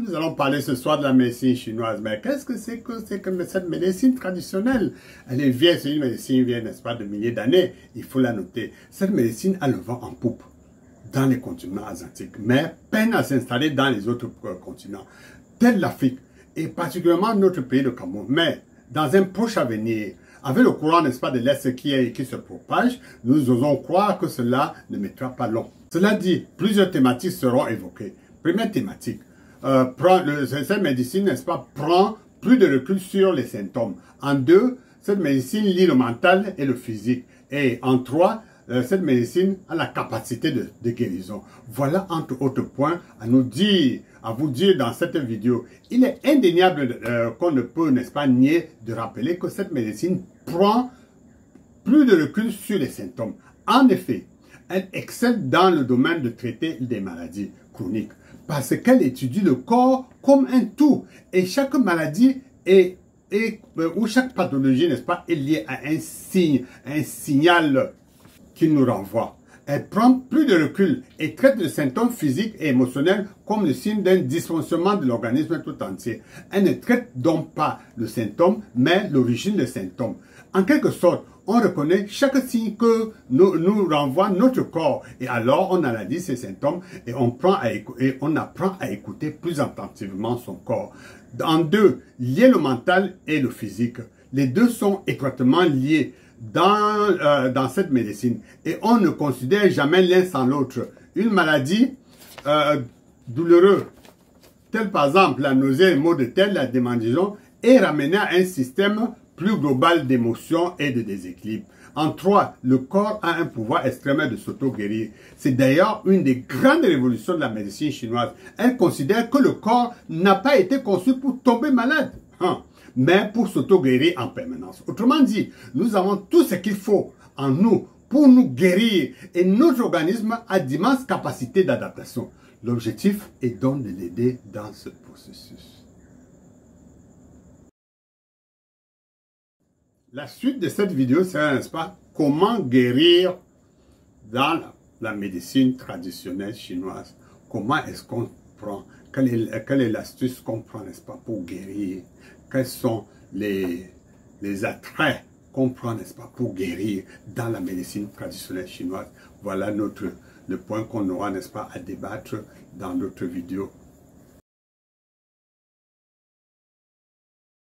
nous allons parler ce soir de la médecine chinoise. Mais qu'est-ce que c'est que cette médecine traditionnelle? Elle est vieille, c'est une médecine vieille, n'est-ce pas, de milliers d'années. Il faut la noter. Cette médecine a le vent en poupe dans les continents asiatiques, mais peine à s'installer dans les autres continents, tels l'Afrique, et particulièrement notre pays, le Cameroun. Mais dans un proche avenir, avec le courant, n'est-ce pas, de l'Est qui se propage, nous osons croire que cela ne mettra pas long. Cela dit, plusieurs thématiques seront évoquées. Première thématique, cette médecine, n'est-ce pas, prend plus de recul sur les symptômes. En deux, cette médecine lie le mental et le physique. Et en trois, cette médecine a la capacité de guérison. Voilà entre autres points à vous dire dans cette vidéo. Il est indéniable qu'on ne peut, n'est-ce pas, nier de rappeler que cette médecine prend plus de recul sur les symptômes. En effet, elle excelle dans le domaine de traiter des maladies chroniques parce qu'elle étudie le corps comme un tout et chaque maladie ou chaque pathologie, n'est-ce pas, est liée à un signe, un signal qui nous renvoie. Elle prend plus de recul et traite les symptômes physiques et émotionnels comme le signe d'un dysfonctionnement de l'organisme tout entier. Elle ne traite donc pas le symptôme, mais l'origine des symptômes. En quelque sorte, on reconnaît chaque signe que nous renvoie notre corps. Et alors, on analyse ces symptômes et on apprend à écouter plus attentivement son corps. En deux, lier le mental et le physique. Les deux sont étroitement liés dans cette médecine. Et on ne considère jamais l'un sans l'autre. Une maladie douloureuse, telle par exemple la nausée, les maux de tête, la démangeaison, est ramenée à un système plus global d'émotions et de déséquilibre. En trois, le corps a un pouvoir extrême de s'auto-guérir. C'est d'ailleurs une des grandes révolutions de la médecine chinoise. Elle considère que le corps n'a pas été conçu pour tomber malade, mais pour s'auto-guérir en permanence. Autrement dit, nous avons tout ce qu'il faut en nous pour nous guérir et notre organisme a d'immenses capacités d'adaptation. L'objectif est donc de l'aider dans ce processus. La suite de cette vidéo sera, n'est-ce pas, comment guérir dans la médecine traditionnelle chinoise. Comment est-ce qu'on prend, quelle est l'astuce qu'on prend, n'est-ce pas, pour guérir. Quels sont les attraits qu'on prend, n'est-ce pas, pour guérir dans la médecine traditionnelle chinoise. Voilà le point qu'on aura, n'est-ce pas, à débattre dans notre vidéo